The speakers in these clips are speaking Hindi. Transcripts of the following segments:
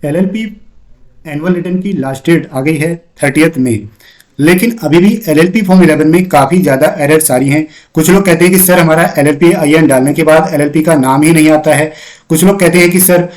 एलएलपी एनुअल रिटर्न की लास्ट डेट आ गई है 30 मई, लेकिन अभी भी एलएलपी फॉर्म 11 में काफ़ी ज़्यादा एरर्स आ रही हैं। कुछ लोग कहते हैं कि सर हमारा एलएलपी आईएन डालने के बाद एलएलपी का नाम ही नहीं आता है। कुछ लोग कहते हैं कि सर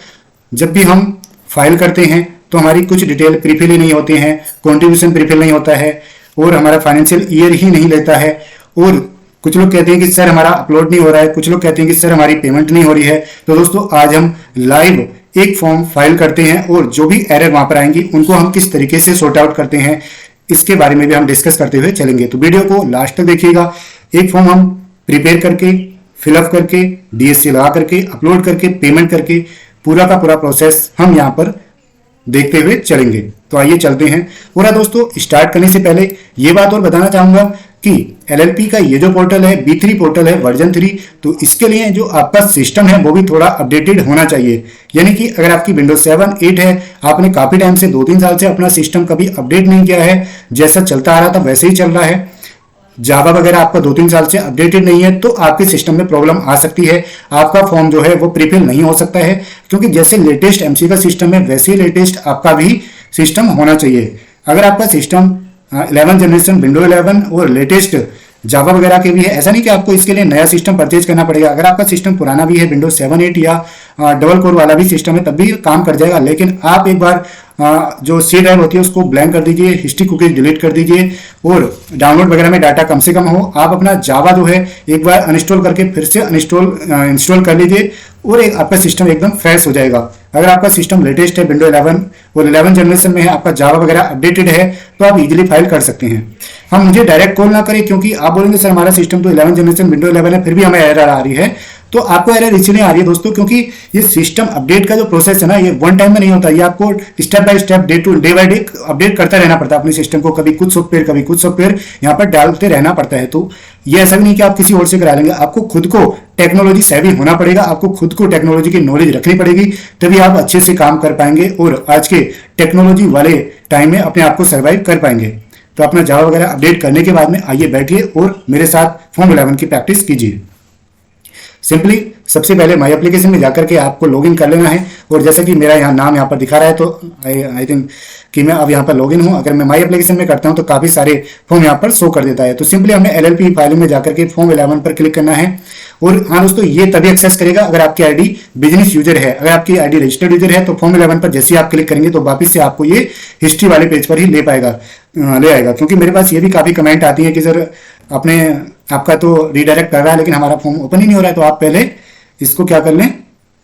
जब भी हम फाइल करते हैं तो हमारी कुछ डिटेल प्रीफिल ही नहीं होती हैं, कॉन्ट्रीब्यूशन प्रीफिल नहीं होता है और हमारा फाइनेंशियल ईयर ही नहीं लेता है। और कुछ लोग कहते हैं कि सर हमारा अपलोड नहीं हो रहा है, कुछ लोग कहते हैं कि सर हमारी पेमेंट नहीं हो रही है। तो दोस्तों आज हम लाइव एक फॉर्म फाइल करते हैं और जो भी एरर वहां पर आएंगी उनको हम किस तरीके से सॉर्ट आउट करते हैं इसके बारे में भी हम डिस्कस करते हुए चलेंगे। तो वीडियो को लास्ट तक देखिएगा। एक फॉर्म हम प्रिपेयर करके, फिलअप करके, डीएससी लगा करके, अपलोड करके, पेमेंट करके पूरा का पूरा प्रोसेस हम यहाँ पर देखते हुए चलेंगे। तो आइए चलते हैं। पूरा दोस्तों स्टार्ट करने से पहले ये बात और बताना चाहूंगा कि एलएलपी का ये जो पोर्टल है B3 पोर्टल है वर्जन 3, तो इसके लिए जो आपका सिस्टम है वो भी थोड़ा अपडेटेड होना चाहिए। यानी कि अगर आपकी विंडोज 7, 8 है, आपने काफी टाइम से 2-3 साल से अपना सिस्टम कभी अपडेट नहीं किया है, जैसा चलता आ रहा था वैसे ही चल रहा है, जावा वगैरह आपका 2-3 साल से अपडेटेड नहीं है, तो आपके सिस्टम में प्रॉब्लम आ सकती है। आपका फॉर्म जो है वो प्रीफिल नहीं हो सकता है, क्योंकि जैसे लेटेस्ट एमसी का सिस्टम है वैसे ही लेटेस्ट आपका भी सिस्टम होना चाहिए। अगर आपका सिस्टम 11 जनरेशन विंडो 11 और लेटेस्ट जावा वगैरह के भी है, ऐसा नहीं कि आपको इसके लिए नया सिस्टम परचेज करना पड़ेगा। अगर आपका सिस्टम पुराना भी है, विंडोज 7, 8 या डबल कोर वाला भी सिस्टम है, तब भी काम कर जाएगा। लेकिन आप एक बार जो सी ड्राइव होती है उसको ब्लैंक कर दीजिए, हिस्ट्री कुकीज डिलीट कर दीजिए और डाउनलोड वगैरह में डाटा कम से कम हो। आप अपना जावा जो है एक बार अनइंस्टॉल करके फिर से इंस्टॉल कर लीजिए और आपका सिस्टम एकदम फ्रेश हो जाएगा। अगर आपका सिस्टम लेटेस्ट है, विंडो 11 और 11 जनरेशन में है, आपका जावा वगैरह अपडेटेड है, तो आप इजीली फाइल कर सकते हैं। हम मुझे डायरेक्ट कॉल ना करें, क्योंकि आप बोलेंगे सर हमारा सिस्टम तो 11 जनरेशन विंडो 11 है, फिर भी हमें एरर आ रही है। तो आपको एरर इसलिए आ रही है दोस्तों क्योंकि ये सिस्टम अपडेट का जो प्रोसेस है ना, ये वन टाइम में नहीं होता। ये आपको step by step, day by day update करता रहना पड़ता है अपने सिस्टम को। कभी कुछ सॉफ्टवेयर यहाँ पर डालते रहना पड़ता है। तो ये ऐसा भी नहीं कि आप किसी और से करा लेंगे, आपको खुद को टेक्नोलॉजी सेवी होना पड़ेगा, आपको खुद को टेक्नोलॉजी की नॉलेज रखनी पड़ेगी, तभी आप अच्छे से काम कर पाएंगे और आज के टेक्नोलॉजी वाले टाइम में अपने आप को सर्वाइव कर पाएंगे। तो अपना जावा वगैरह अपडेट करने के बाद में आइए बैठिए और मेरे साथ फॉर्म 11 की प्रैक्टिस कीजिए। सिंपली सबसे पहले माई एप्लीकेशन में जाकर के आपको लॉगिन कर लेना है। और जैसे कि मेरा यहाँ नाम यहाँ पर दिखा रहा है, तो आई थिंक कि मैं अब यहाँ पर लॉगिन हूँ। अगर मैं माई एप्लीकेशन में करता हूँ तो काफ़ी सारे फॉर्म यहाँ पर शो कर देता है। तो सिंपली हमें एलएलपी फाइलिंग में जाकर के फॉर्म 11 पर क्लिक करना है। और हाँ दोस्तों, ये तभी एक्सेस करेगा अगर आपकी आईडी बिजनेस यूजर है। अगर आपकी आईडी रजिस्टर्ड यूजर है तो फॉर्म 11 पर जैसे ही आप क्लिक करेंगे तो वापस से आपको ये हिस्ट्री वाले पेज पर ही ले आएगा। क्योंकि मेरे पास ये भी काफ़ी कमेंट आती है कि सर आपका तो रीडायरेक्ट कर रहा है लेकिन हमारा फॉर्म ओपन ही नहीं हो रहा है। तो आप पहले इसको क्या कर लें,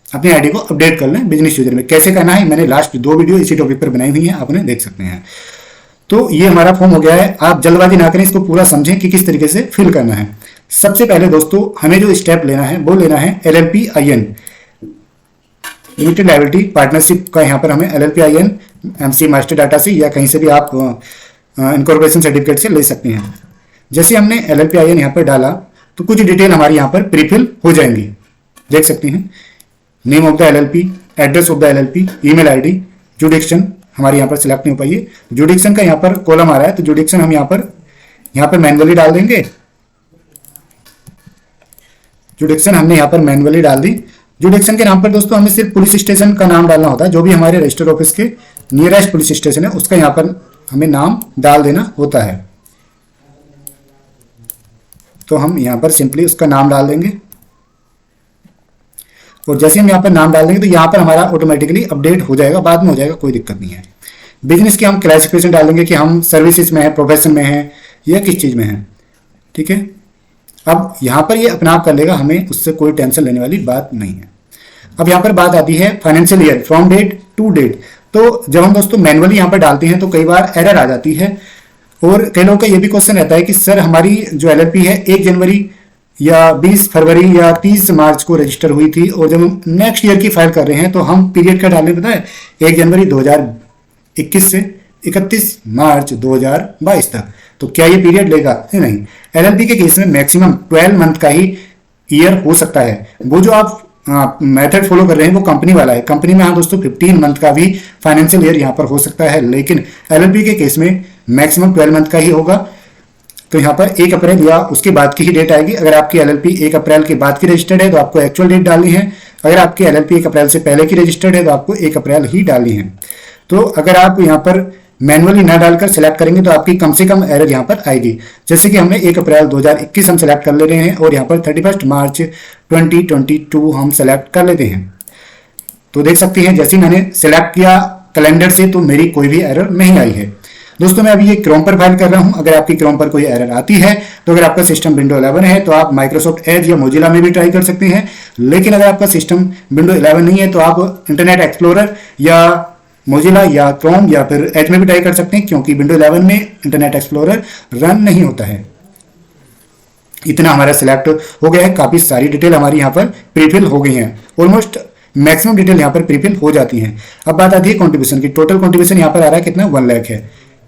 अपनी आईडी को अपडेट कर लें बिजनेस यूजर में। कैसे करना है मैंने लास्ट 2 वीडियो इसी टॉपिक पर बनाई हुई है, आप उन्हें देख सकते हैं। तो ये हमारा फॉर्म हो गया है। आप जल्दबाजी ना करें, इसको पूरा समझें कि किस तरीके से फिल करना है। सबसे पहले दोस्तों हमें जो स्टेप लेना है वो लेना है LLP IN, limited liability partnership का। यहाँ पर हमें LLP IN MC master data से या कहीं से भी आप इनकॉर्पोरेशन सर्टिफिकेट से ले सकते हैं। जैसे हमने एलएलपी आईएन यहाँ पर डाला तो कुछ डिटेल हमारी यहाँ पर प्रीफिल हो जाएंगी, देख सकते हैं। Name of the LLP, address of the LLP, email ID, जुडिक्शन हमारे यहाँ पर सिलेक्ट नहीं हो पाई है। जुडिक्शन का यहाँ पर कॉलम आ रहा है, तो जुडिक्शन हम यहाँ पर मैनुअली डाल देंगे। जुडिक्शन हमने यहाँ पर मैनुअली डाल दी। जुडिक्शन के नाम पर दोस्तों हमें सिर्फ पुलिस स्टेशन का नाम डालना होता है। जो भी हमारे रजिस्टर ऑफिस के नियरेस्ट पुलिस स्टेशन है उसका यहाँ पर हमें नाम डाल देना होता है। तो हम यहाँ पर सिंपली उसका नाम डाल देंगे और जैसे हम यहाँ पर नाम डाल देंगे तो यहाँ पर हमारा ऑटोमेटिकली अपडेट हो जाएगा, बाद में हो जाएगा, कोई दिक्कत नहीं है। बिजनेस की हम क्लासिफिकेशन डाल देंगे कि हम सर्विसेज में है, प्रोफेशन में है या किस चीज़ में है। ठीक है, अब यहाँ पर ये अपना आप कर लेगा, हमें उससे कोई टेंशन लेने वाली बात नहीं है। अब यहाँ पर बात आती है financial year from date to date. तो जब हम दोस्तों मैनुअली यहाँ पर डालते हैं तो कई बार एरर आ जाती है और कई लोगों का ये भी क्वेश्चन रहता है कि सर हमारी जो एलएलपी है 1 जनवरी या 20 फरवरी या 30 मार्च को रजिस्टर हुई थी और जब हम नेक्स्ट ईयर की फाइल कर रहे हैं तो हम पीरियड का डालने पता है 1 जनवरी 2021 से 31 मार्च 2022 तक। तो क्या ये पीरियड लेगा? नहीं। एलएलपी के केस में मैक्सिमम 12 मंथ का ही ईयर हो सकता है। वो जो आप मेथड फॉलो कर रहे हैं वो कंपनी वाला है। कंपनी में हाँ दोस्तों 15 मंथ का भी फाइनेंशियल ईयर यहाँ पर हो सकता है, लेकिन एलएलपी के केस में मैक्सिमम 12 मंथ का ही होगा। तो यहाँ पर 1 अप्रैल या उसके बाद की ही डेट आएगी। अगर आपकी एलएलपी 1 अप्रैल के बाद की रजिस्टर्ड है तो आपको एक्चुअल डेट डालनी है। अगर आपकी एलएलपी 1 अप्रैल से पहले की रजिस्टर्ड है तो आपको 1 अप्रैल ही डालनी है। तो अगर आप यहाँ पर मैनुअली ना डालकर सिलेक्ट करेंगे तो आपकी कम से कम एरर यहाँ पर आएगी। जैसे कि हमने 1 अप्रैल 2021 हम सिलेक्ट कर ले रहे हैं और यहाँ पर 31 मार्च 2022 हम सिलेक्ट कर लेते हैं। तो देख सकते हैं जैसे ही मैंने सिलेक्ट किया कैलेंडर से तो मेरी कोई भी एरर नहीं आई है। दोस्तों मैं अभी ये क्रोम पर फाइल कर रहा हूं। अगर आपकी क्रोम पर कोई एरर आती है तो अगर आपका सिस्टम विंडो 11 है तो आप माइक्रोसॉफ्ट एज या मोजिला में भी ट्राई कर सकते हैं। लेकिन अगर आपका सिस्टम विंडो 11 नहीं है तो आप इंटरनेट एक्सप्लोरर या मोजिला या क्रोम या फिर एज में भी ट्राई कर सकते हैं, क्योंकि विंडो 11 में इंटरनेट एक्सप्लोरर रन नहीं होता है। इतना हमारा सिलेक्ट हो गया है, काफी सारी डिटेल हमारी यहाँ पर प्रीफिल हो गई है। ऑलमोस्ट मैक्सिमम डिटेल यहाँ पर प्रीफिल हो जाती है। अब बात आती है कंट्रीब्यूशन की। टोटल कंट्रीब्यूशन यहाँ पर आ रहा है कितना, 1 लाख है।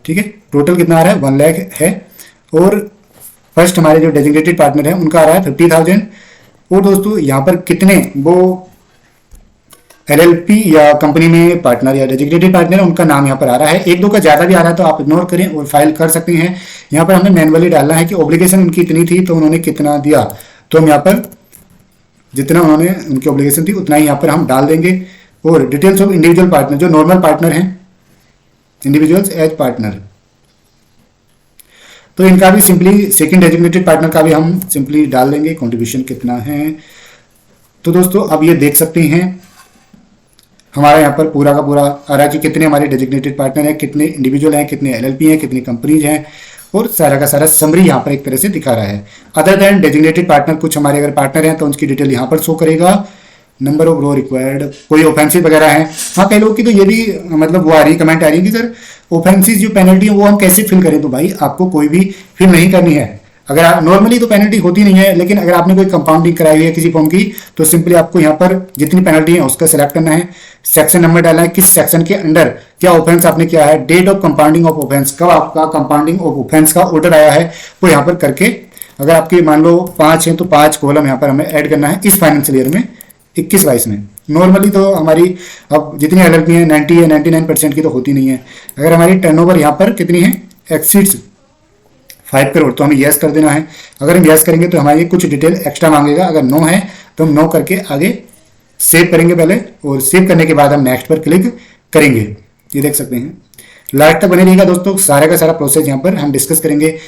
ठीक है, टोटल कितना आ रहा है, 1 लाख है। और फर्स्ट हमारे जो डेजिग्नेटेड पार्टनर है उनका आ रहा है 50,000। और दोस्तों यहाँ पर कितने वो एलएलपी या कंपनी में पार्टनर या डेजिग्नेटेड पार्टनर उनका नाम यहाँ पर आ रहा है। 1-2 का ज्यादा भी आ रहा है तो आप इग्नोर करें और फाइल कर सकते हैं। यहाँ पर हमें मैनुअली डालना है कि ऑब्लिगेशन उनकी इतनी थी तो उन्होंने कितना दिया, तो हम यहाँ पर जितना उन्होंने उनकी ऑब्लिगेशन थी उतना ही यहाँ पर हम डाल देंगे। और डिटेल्स ऑफ इंडिविजुअल पार्टनर, जो नॉर्मल पार्टनर हैं, इंडिविजुअल्स एज पार्टनर, तो इनका भी सिंपली सेकंड डेजिग्नेटेड पार्टनर का भी हम सिंपली डाल देंगे कंट्रीब्यूशन कितना है। तो दोस्तों अब ये देख सकते हैं हमारा यहाँ पर पूरा का पूरा आ रहा है कि कितने हमारे डेजिग्नेटेड पार्टनर हैं, कितने इंडिविजुअल हैं, कितने एलएलपी हैं, कितनी कंपनीज हैं, और सारा का सारा समरी यहाँ पर एक तरह से दिखा रहा है। अदर देन डेजिग्नेटेड पार्टनर, कुछ हमारे अगर पार्टनर हैं तो उनकी डिटेल यहाँ पर शो करेगा। नंबर ऑफ रो रिक्वायर्ड, कोई ऑफेंसिव वगैरह है। हाँ, कई लोग की तो ये भी मतलब वो आ रही कमेंट आ रही है कि सर ऑफेंसिव जो पेनल्टी है वो हम कैसे फिल करें। तो भाई आपको कोई भी फिल नहीं करनी है। अगर आप नॉर्मली तो पेनल्टी होती नहीं है, लेकिन अगर आपने कोई कंपाउंडिंग कराई हुई है किसी फॉर्म की तो सिंपली आपको यहाँ पर जितनी पेनल्टी है उसका सिलेक्ट करना है, सेक्शन नंबर डालना है, किस सेक्शन के अंडर क्या ऑफेंस आपने किया है, date of compounding of offence, कब आपका कंपाउंडिंग ऑफ ऑफेंस का ऑर्डर आया है वो यहाँ पर करके, अगर आपकी मान लो 5 है तो 5 कॉलम यहाँ पर हमें ऐड करना है इस फाइनेंशियल ईयर में 21-22 में। नॉर्मली तो हमारी अब जितनी एलएलपी है 90 या 99% की तो होती नहीं है। अगर हमारी टर्नओवर यहाँ पर कितनी है, एक्सीड्स 5 करोड़, तो हमें यस कर देना है। अगर हम यस करेंगे तो हमारी कुछ डिटेल एक्स्ट्रा मांगेगा। अगर नो है तो हम नो करके आगे सेव करेंगे पहले, और सेव करने के बाद हम नेक्स्ट पर क्लिक करेंगे। ये देख सकते हैं, लास्ट तक बने रहिएगा दोस्तों, सारा का सारा प्रोसेस यहाँ पर हम डिस्कस करेंगे।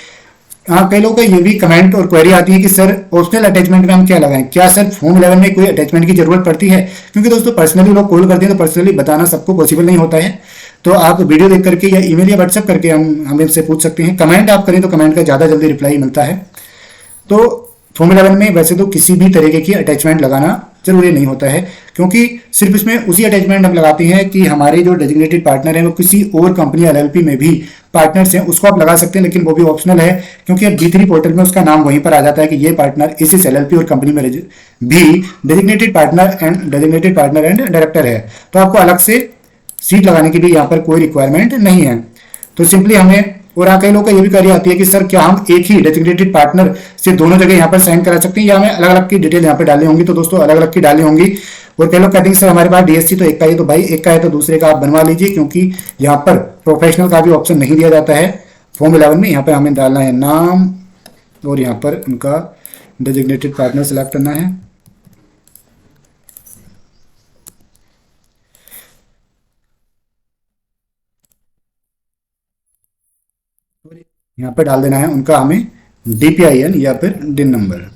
हाँ, कई लोगों का ये भी कमेंट और क्वेरी आती है कि सर ऑप्शनल अटैचमेंट में हम क्या लगाएं, क्या सर फॉर्म 11 में कोई अटैचमेंट की जरूरत पड़ती है। क्योंकि दोस्तों पर्सनली लोग कॉल करते हैं तो पर्सनली बताना सबको पॉसिबल नहीं होता है। तो आप वीडियो देख करके या ईमेल या व्हाट्सएप करके हम इनसे पूछ सकते हैं। कमेंट आप करें तो कमेंट का ज़्यादा जल्दी रिप्लाई मिलता है। तो फॉर्म 11 में वैसे तो किसी भी तरीके की अटैचमेंट लगाना जरूरी नहीं होता है, क्योंकि सिर्फ इसमें उसी अटैचमेंट हम लगाते हैं कि हमारे जो डेजिग्नेटेड पार्टनर हैं वो किसी और कंपनी एलएलपी में भी पार्टनर्स हैं, उसको आप लगा सकते हैं, लेकिन वो भी ऑप्शनल है। क्योंकि अब B3 पोर्टल में उसका नाम वहीं पर आ जाता है कि ये पार्टनर इस एलएलपी और कंपनी में भी डेजिग्नेटेड पार्टनर एंड डायरेक्टर है। तो आपको अलग से सीट लगाने की भी यहाँ पर कोई रिक्वायरमेंट नहीं है। तो सिंपली हमें, और कई लोग का ये भी क्वेरी आती है कि सर क्या हम एक ही डेजिग्नेटेड पार्टनर से दोनों जगह यहाँ पर साइन करा सकते हैं या हमें अलग अलग की डिटेल यहाँ पर डालनी होंगी। तो दोस्तों अलग अलग की डालनी होंगी। और कई लोग कहते हैं सर हमारे पास डीएससी तो एक का ही, तो भाई एक का है तो दूसरे का आप बनवा लीजिए, क्योंकि यहाँ पर प्रोफेशनल का भी ऑप्शन नहीं दिया जाता है फॉर्म 11 में। यहाँ पर हमें डालना है नाम और यहाँ पर उनका डेजिग्नेटेड पार्टनर सेलेक्ट करना है। यहाँ पर डाल देना है उनका हमें DPIN या फिर डिन नंबर।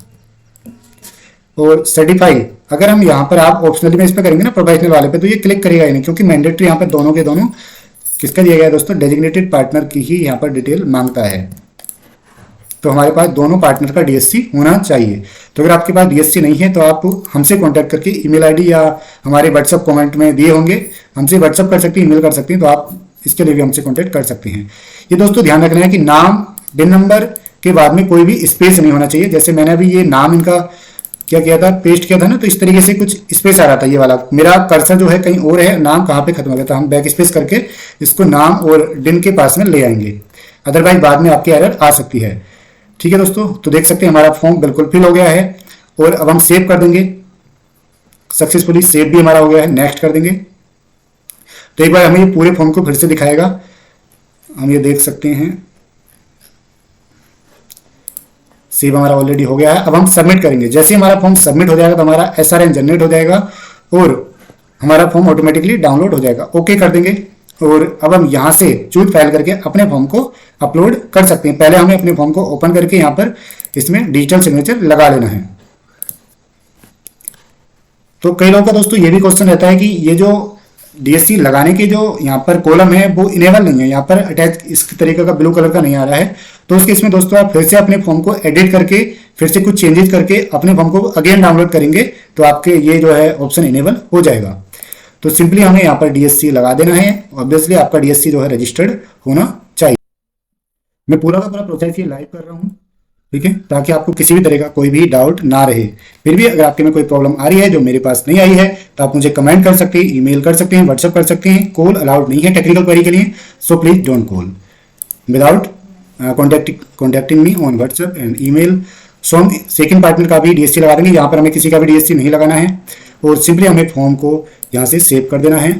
और सर्टिफाई, अगर हम यहाँ पर आप ऑप्शनली में इस पर करेंगे ना प्रोफेशनल वाले पे, तो ये क्लिक करेगा ही नहीं, क्योंकि मैंडेटरी यहाँ पर दोनों के दोनों किसका दिया गया है दोस्तों, डेजिग्नेटेड पार्टनर की ही यहाँ पर डिटेल मांगता है। तो हमारे पास दोनों पार्टनर का DSC होना चाहिए। तो अगर आपके पास DSC नहीं है तो आप हमसे कॉन्टैक्ट करके ईमेल ID या हमारे व्हाट्सअप कॉमेंट में दिए होंगे, हमसे व्हाट्सअप कर सकते हैं, ईमेल कर सकते हैं, तो आप इसके लिए भी हमसे कॉन्टैक्ट कर सकते हैं। ये दोस्तों ध्यान रखना है कि नाम डिन नंबर के बाद में कोई भी स्पेस नहीं होना चाहिए। जैसे मैंने अभी ये नाम इनका क्या किया था, पेस्ट किया था ना, तो इस तरीके से कुछ स्पेस आ रहा था। ये वाला मेरा कर्सर जो है कहीं और है, नाम कहाँ पे खत्म हो गया था। हम बैक स्पेस करके इसको नाम और डिन के पास में ले आएंगे, अदरवाइज बाद में आपकी एरर आ सकती है। ठीक है दोस्तों, तो देख सकते हैं हमारा फॉर्म बिल्कुल फिल हो गया है। और अब हम सेव कर देंगे, सक्सेसफुली सेव भी हमारा हो गया है। नेक्स्ट कर देंगे तो एक बार हमें ये पूरे फॉर्म को फिर से दिखाएगा। हम ये देख सकते हैं सेव हमारा ऑलरेडी हो गया है। अब हम सबमिट करेंगे। जैसे ही हमारा फॉर्म सबमिट हो जाएगा तो हमारा SRN जनरेट हो जाएगा और हमारा फॉर्म ऑटोमेटिकली डाउनलोड हो जाएगा। ओके कर देंगे और अब हम यहाँ से चूज फाइल करके अपने फॉर्म को अपलोड कर सकते हैं। पहले हमें अपने फॉर्म को ओपन करके यहाँ पर इसमें डिजिटल सिग्नेचर लगा लेना है। तो कई लोगों का दोस्तों ये भी क्वेश्चन रहता है कि ये जो DSC लगाने के जो यहाँ पर कॉलम है वो इनेबल नहीं है, यहाँ पर अटैच इस तरीके का ब्लू कलर का नहीं आ रहा है। तो उसके इसमें दोस्तों आप फिर से अपने फॉर्म को एडिट करके फिर से कुछ चेंजेस करके अपने फॉर्म को अगेन डाउनलोड करेंगे तो आपके ये जो है ऑप्शन इनेबल हो जाएगा। तो सिंपली हमें यहाँ पर DSC लगा देना है। ऑब्वियसली आपका DSC जो है रजिस्टर्ड होना चाहिए। मैं पूरा का पूरा प्रोसेस ये लाइव कर रहा हूँ, ठीक है, ताकि आपको किसी भी तरह का कोई भी डाउट ना रहे। फिर भी अगर आपके में कोई प्रॉब्लम आ रही है जो मेरे पास नहीं आई है तो आप मुझे कमेंट कर सकते हैं, ईमेल कर सकते हैं, व्हाट्सएप कर सकते हैं। कॉल अलाउड नहीं है टेक्निकल क्वेरी के लिए, so please don't call without contacting me on WhatsApp and email. So हम सेकंड पार्टनर का भी DSC लगा देंगे। यहाँ पर हमें किसी का भी DSC नहीं लगाना है और सिंपली हमें फॉर्म को यहाँ से सेव कर देना है।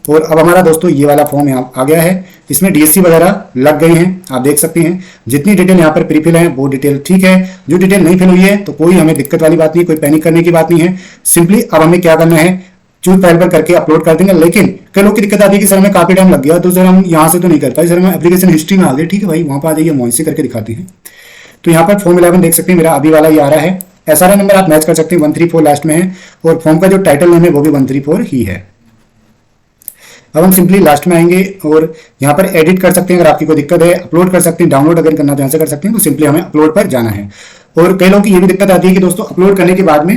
और अब हमारा दोस्तों ये वाला फॉर्म यहाँ आ गया है। इसमें DSC वगैरह लग गई हैं, आप देख सकते हैं। जितनी डिटेल यहाँ पर प्रीफिल है वो डिटेल ठीक है। जो डिटेल नहीं फिल हुई है तो कोई हमें दिक्कत वाली बात नहीं, कोई पैनिक करने की बात नहीं है। सिंपली अब हमें क्या करना है, चूज फाइल पर करके अपलोड कर देंगे। लेकिन कई लोग की दिक्कत आती है कि सर हमें काफी टाइम लग गया तो सर हम यहाँ से तो नहीं कर पाए, सर हम एप्लीकेशन हिस्ट्री में आ गए। ठीक है भाई, वहाँ पर आ जाइए, हम से करके दिखाते हैं। तो यहाँ पर फॉर्म 11 देख सकते हैं, मेरा अभी वाला ही आ रहा है। SRN नंबर आप मैच कर सकते हैं, 134 लास्ट में है और फॉर्म का जो टाइटल नेम है वो भी 134 ही है। अब हम सिंपली लास्ट में आएंगे और यहाँ पर एडिट कर सकते हैं। अगर आपकी कोई दिक्कत है अपलोड कर सकते हैं, डाउनलोड अगर करना तो यहाँ से कर सकते हैं। तो सिंपली हमें अपलोड पर जाना है। और कई लोगों की ये भी दिक्कत आती है कि दोस्तों अपलोड करने के बाद में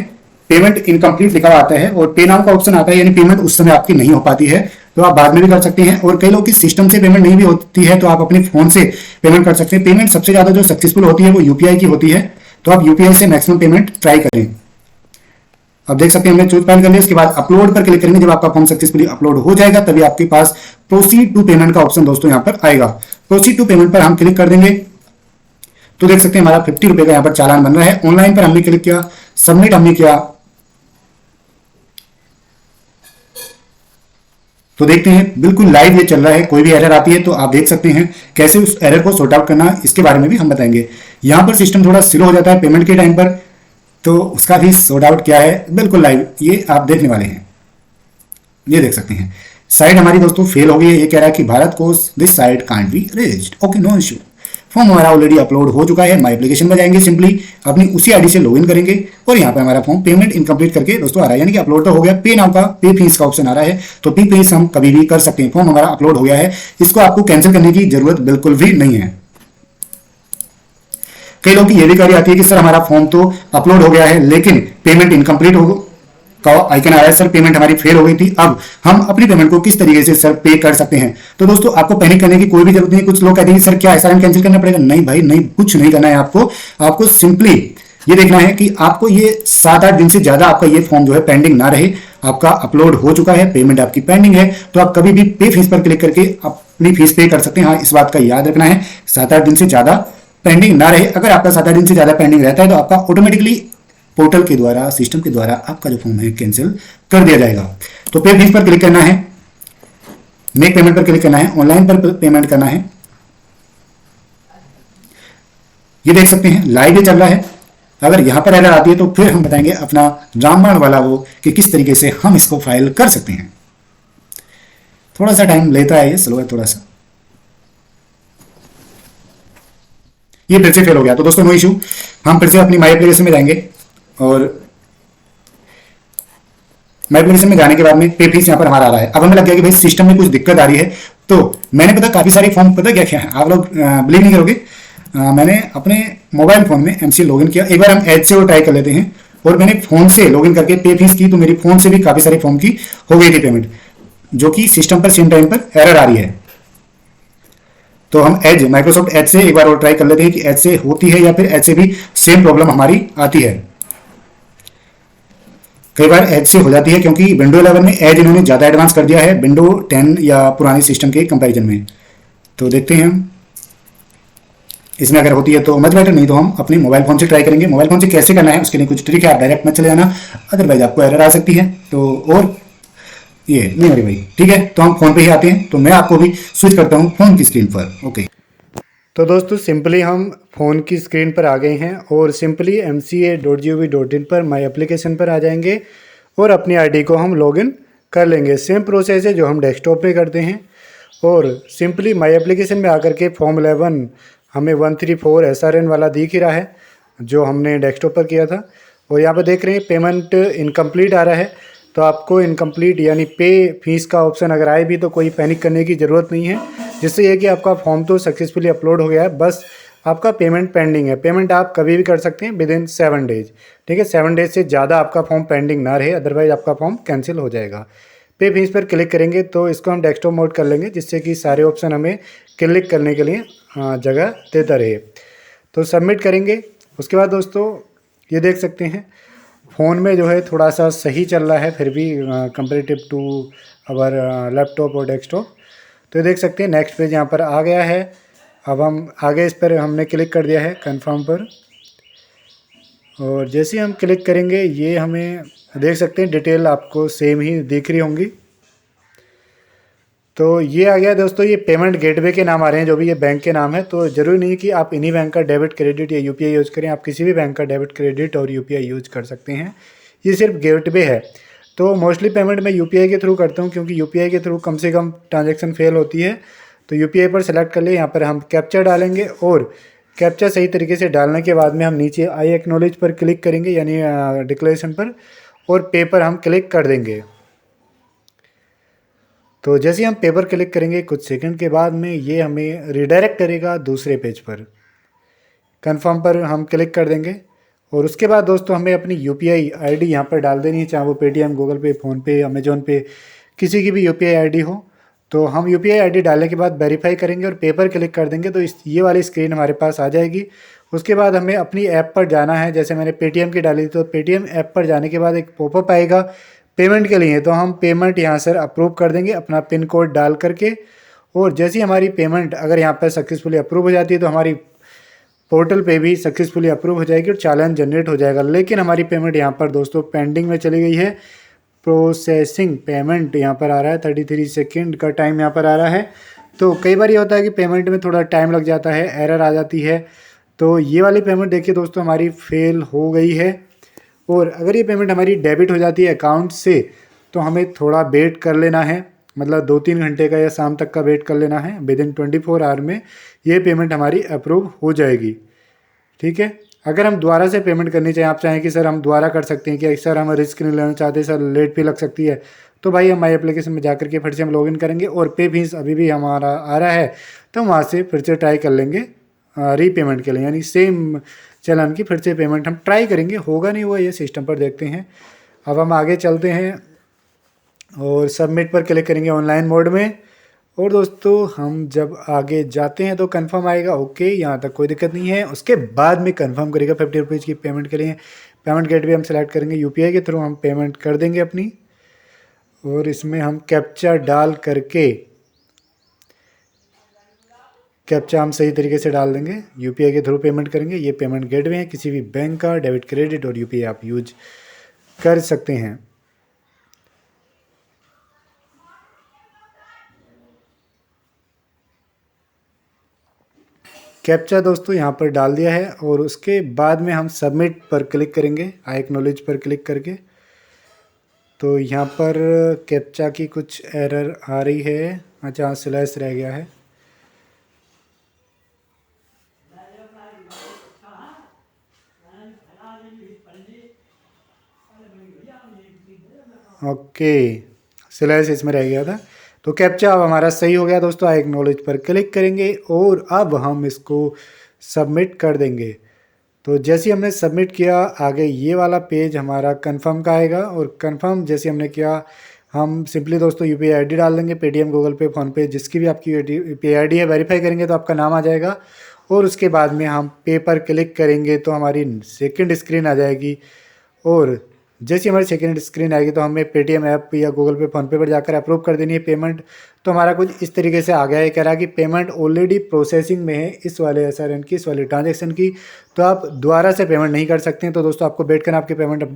पेमेंट इनकम्प्लीट लिखा हुआ आता है और पे नाउ का ऑप्शन आता है, यानी पेमेंट उस समय आपकी नहीं हो पाती है। तो आप बाद में भी कर सकते हैं। और कई लोगों की सिस्टम से पेमेंट नहीं भी होती है तो आप अपने फोन से पेमेंट कर सकते हैं। पेमेंट सबसे ज्यादा जो सक्सेसफुल होती है वो UPI की होती है, तो आप UPI से मैक्सिमम पेमेंट ट्राई करें। अब देख सकते हैं हमने चूज फाइल कर लिया। इसके बाद अपलोड पर क्लिक करेंगे। जब आपका फॉर्म सक्सेसफुली अपलोड हो जाएगा तभी आपके पास प्रोसीड टू पेमेंट का ऑप्शन दोस्तों यहाँ पर आएगा। प्रोसीड टू पेमेंट पर हम क्लिक कर देंगे तो देख सकते हैं हमारा 50 रुपए का यहाँ पर चालान बन रहा है। ऑनलाइन पर हमने क्लिक किया, सबमिट हमने किया तो देखते हैं बिल्कुल लाइव ये चल रहा है। कोई भी एरर आती है तो आप देख सकते हैं कैसे उस एरर को सॉर्ट आउट करना, इसके बारे में भी हम बताएंगे। यहाँ पर सिस्टम थोड़ा स्लो हो जाता है पेमेंट के टाइम पर, तो उसका भी सॉर्ट आउट क्या है बिल्कुल लाइव ये आप देखने वाले हैं। ये देख सकते हैं साइट हमारी दोस्तों फेल हो गई है। ये कह रहा है कि Bharat course this site can't be reached. Okay, no issue. Form हमारा ऑलरेडी अपलोड हो चुका है। माई एप्लीकेशन में जाएंगे, सिंपली अपनी उसी आईडी से लॉगिन करेंगे और यहाँ पे हमारा फॉर्म पेमेंट इनकम्प्लीट करके दोस्तों आ रहा है, यानी कि अपलोड तो हो गया। पे नाउ का पे फीस का ऑप्शन आ रहा है, तो पे फीस हम कभी भी कर सकते हैं। फॉर्म हमारा अपलोड हो गया है, इसको आपको कैंसिल करने की जरूरत बिल्कुल भी नहीं है। कई लोगों की ये भी क्वेरी आती है कि सर हमारा फॉर्म तो अपलोड हो गया है लेकिन पेमेंट इनकम्प्लीट हो का आइकन आ रहा है, सर पेमेंट हमारी फेल हो गई थी, अब हम अपनी पेमेंट को किस तरीके से सर पे कर सकते हैं। तो दोस्तों आपको पैनिक करने की कोई भी जरूरत नहीं। कुछ लोग कहते हैं सर क्या SRN कैंसिल करना पड़ेगा? नहीं भाई नहीं, कुछ नहीं करना है आपको सिंपली ये देखना है कि आपको ये 7-8 दिन से ज्यादा आपका ये फॉर्म जो है पेंडिंग ना रहे। आपका अपलोड हो चुका है, पेमेंट आपकी पेंडिंग है, तो आप कभी भी पे फीस पर क्लिक करके अपनी फीस पे कर सकते हैं। हाँ, इस बात का याद रखना है 7-8 दिन से ज्यादा पेंडिंग ना रहे। अगर आपका 7-8 दिन से ज्यादा पेंडिंग रहता है तो आपका ऑटोमेटिकली पोर्टल के द्वारा, सिस्टम के द्वारा आपका जो फॉर्म है कैंसिल कर दिया जाएगा। तो पे फीस पर क्लिक करना है, मेक पेमेंट पर क्लिक करना है, ऑनलाइन पर पेमेंट करना है। ये देख सकते हैं लाइव चल रहा है। अगर यहां पर एरर आती है तो फिर हम बताएंगे अपना रामबाण वाला वो कि किस तरीके से हम इसको फाइल कर सकते हैं। थोड़ा सा टाइम लेता है, ये स्लो है थोड़ा सा। ये फिर से फेल हो गया तो दोस्तों नो इशू, हम फिर से अपनी माई एप्लीकेशन में जाएंगे और माई एप्लीकेशन में जाने के बाद में पे फीस यहाँ पर हमारा आ रहा है। अब हमें लग गया कि भाई सिस्टम में कुछ दिक्कत आ रही है, तो मैंने पता काफी सारे फॉर्म पता क्या क्या है, आप लोग बिलीव नहीं करोगे। मैंने अपने मोबाइल फोन में MCA लॉगिन किया। एक बार हम एज से वो ट्राई कर लेते हैं। और मैंने फोन से लॉगिन करके पे फीस की तो मेरी फोन से भी काफी सारे फॉर्म की हो गई थी पेमेंट, जो कि सिस्टम पर सेम टाइम पर एरर आ रही है। तो हम एज माइक्रोसॉफ्ट एज से एक बार और ट्राई कर लेते हैं कि एज से होती है या फिर एज से भी सेम प्रॉब्लम हमारी आती है। कई बार एज से हो जाती है क्योंकि विंडो 11 में एज इन्होंने ज़्यादा एडवांस कर दिया है विंडो 10 या पुराने सिस्टम के कंपैरिजन में। तो देखते हैं हम इसमें अगर होती है तो मच बेटर, नहीं तो हम अपने मोबाइल फोन से ट्राई करेंगे। मोबाइल फोन से कैसे करना है उसके लिए कुछ ट्रिक है, आप डायरेक्ट मत चले जाना, अदरवाइज आपको एरर आ सकती है। तो और ये नहीं मेरे भाई, ठीक है, तो हम फोन पे ही आते हैं। तो मैं आपको भी स्विच करता हूँ फोन की स्क्रीन पर। ओके, तो दोस्तों सिंपली हम फ़ोन की स्क्रीन पर आ गए हैं और सिंपली mca.gov.in पर माई एप्लीकेशन पर आ जाएंगे और अपनी आईडी को हम लॉगिन कर लेंगे। सेम प्रोसेस है जो हम डेस्कटॉप पे करते हैं। और सिंपली माई एप्लीकेशन में आकर के फॉर्म 11 हमें 134 SRN वाला दिख ही रहा है जो हमने डेस्कटॉप पर किया था। और यहाँ पर देख रहे हैं पेमेंट इनकम्प्लीट आ रहा है। तो आपको इनकम्प्लीट यानी पे फीस का ऑप्शन अगर आए भी तो कोई पैनिक करने की ज़रूरत नहीं है, जिससे ये कि आपका फॉर्म तो सक्सेसफुली अपलोड हो गया है, बस आपका पेमेंट पेंडिंग है। पेमेंट आप कभी भी कर सकते हैं विद इन 7 डेज। ठीक है, 7 डेज से ज़्यादा आपका फॉर्म पेंडिंग ना रहे, अदरवाइज आपका फॉर्म कैंसिल हो जाएगा। पे फीस पर क्लिक करेंगे तो इसको हम डेस्कटॉप मोड कर लेंगे, जिससे कि सारे ऑप्शन हमें क्लिक करने के लिए जगह देता रहे। तो सबमिट करेंगे। उसके बाद दोस्तों ये देख सकते हैं फ़ोन में जो है थोड़ा सा सही चल रहा है फिर भी कंपेरेटिव टू अवर लैपटॉप और डेस्कटॉप। तो ये देख सकते हैं नेक्स्ट पेज यहाँ पर आ गया है। अब हम आगे इस पर हमने क्लिक कर दिया है कंफर्म पर, और जैसे ही हम क्लिक करेंगे ये हमें देख सकते हैं डिटेल आपको सेम ही दिख रही होंगी। तो ये आ गया दोस्तों, ये पेमेंट गेटवे के नाम आ रहे हैं जो भी ये बैंक के नाम है। तो ज़रूरी नहीं कि आप इन्हीं बैंक का डेबिट क्रेडिट या यूपीआई यूज़ करें, आप किसी भी बैंक का डेबिट क्रेडिट और यूपीआई यूज़ कर सकते हैं। ये सिर्फ गेटवे है। तो मोस्टली पेमेंट मैं यूपीआई के थ्रू करता हूँ, क्योंकि यूपीआई के थ्रू कम से कम ट्रांजेक्शन फेल होती है। तो यूपीआई पर सेलेक्ट कर ले, यहाँ पर हम कैप्चा डालेंगे और कैप्चा सही तरीके से डालने के बाद में हम नीचे आई एक्नॉलेज पर क्लिक करेंगे यानी डिक्लेरेशन पर, और पे पर हम क्लिक कर देंगे। तो जैसे हम पेपर क्लिक करेंगे कुछ सेकंड के बाद में ये हमें रिडायरेक्ट करेगा दूसरे पेज पर। कंफर्म पर हम क्लिक कर देंगे और उसके बाद दोस्तों हमें अपनी यूपीआई आईडी यहाँ पर डाल देनी है, चाहे वो पेटीएम, गूगल पे, फ़ोनपे, अमेजोन पे, किसी की भी यूपीआई आईडी हो। तो हम यूपीआई आईडी डालने के बाद वेरीफाई करेंगे और पेपर क्लिक कर देंगे तो ये वाली स्क्रीन हमारे पास आ जाएगी। उसके बाद हमें अपनी ऐप पर जाना है। जैसे मैंने पेटीएम की डाली तो पेटीएम ऐप पर जाने के बाद एक पॉपअप आएगा पेमेंट के लिए, तो हम पेमेंट यहाँ से अप्रूव कर देंगे अपना पिन कोड डाल करके। और जैसी हमारी पेमेंट अगर यहाँ पर सक्सेसफुली अप्रूव हो जाती है तो हमारी पोर्टल पे भी सक्सेसफुली अप्रूव हो जाएगी और चालान जनरेट हो जाएगा। लेकिन हमारी पेमेंट यहाँ पर दोस्तों पेंडिंग में चली गई है। प्रोसेसिंग पेमेंट यहाँ पर आ रहा है, 33 सेकेंड का टाइम यहाँ पर आ रहा है। तो कई बार ये होता है कि पेमेंट में थोड़ा टाइम लग जाता है, एरर आ जाती है। तो ये वाली पेमेंट देखिए दोस्तों हमारी फेल हो गई है। और अगर ये पेमेंट हमारी डेबिट हो जाती है अकाउंट से तो हमें थोड़ा वेट कर लेना है, मतलब 2-3 घंटे का या शाम तक का वेट कर लेना है। विद इन 24 आवर में ये पेमेंट हमारी अप्रूव हो जाएगी। ठीक है, अगर हम दोबारा से पेमेंट करनी चाहिए, आप चाहें कि सर हम दोबारा कर सकते हैं, कि सर हम रिस्क नहीं लेना चाहते, सर लेट भी लग सकती है, तो भाई हम माई एप्लीकेशन में जाकर के फिर से हम लॉगिन करेंगे और पे फीस अभी भी हमारा आ रहा है तो वहाँ से फिर से ट्राई कर लेंगे रीपेमेंट के लिए, यानी सेम चलान की फिर से पेमेंट हम ट्राई करेंगे। होगा नहीं हुआ ये सिस्टम पर देखते हैं। अब हम आगे चलते हैं और सबमिट पर क्लिक करेंगे ऑनलाइन मोड में। और दोस्तों हम जब आगे जाते हैं तो कंफर्म आएगा, ओके यहाँ तक कोई दिक्कत नहीं है। उसके बाद में कंफर्म करेगा 50 रुपीज़ की पेमेंट के लिए। पेमेंट गेटवे हम सेलेक्ट करेंगे, यूपीआई के थ्रू हम पेमेंट कर देंगे अपनी। और इसमें हम कैप्चा डाल करके, कैप्चा हम सही तरीके से डाल देंगे, यूपीआई के थ्रू पेमेंट करेंगे। ये पेमेंट गेटवे है, किसी भी बैंक का डेबिट क्रेडिट और यूपीआई आप यूज कर सकते हैं। कैप्चा दोस्तों यहाँ पर डाल दिया है और उसके बाद में हम सबमिट पर क्लिक करेंगे, आई एक्नॉलेज पर क्लिक करके। तो यहाँ पर कैप्चा की कुछ एरर आ रही है, अच्छा स्लैश रह गया है। ओके, स्लैश इसमें रह गया था। तो कैप्चा अब हमारा सही हो गया दोस्तों। आई एक्नॉलेज पर क्लिक करेंगे और अब हम इसको सबमिट कर देंगे। तो जैसे हमने सबमिट किया आगे ये वाला पेज हमारा कंफर्म का आएगा। और कंफर्म जैसे हमने किया हम सिंपली दोस्तों यूपीआई आईडी डाल देंगे, पेटीएम, गूगल पे, फ़ोनपे, जिसकी भी आपकी यूपीआई आईडी है, वेरीफाई करेंगे तो आपका नाम आ जाएगा। और उसके बाद में हम पे पर क्लिक करेंगे तो हमारी सेकंड स्क्रीन आ जाएगी। और जैसे हमारी सेकंड स्क्रीन आएगी तो हमें पेटीएम ऐप या गूगल पे, फ़ोनपे पर जाकर अप्रूव कर देनी है पेमेंट। तो हमारा कुछ इस तरीके से आ गया है, कह रहा है कि पेमेंट ऑलरेडी प्रोसेसिंग में है इस वाले एसआरएन की, इस वाले ट्रांजेक्शन की। तो आप दोबारा से पेमेंट नहीं कर सकते हैं। तो दोस्तों आपको वेट करना आपकी पेमेंट अपडेट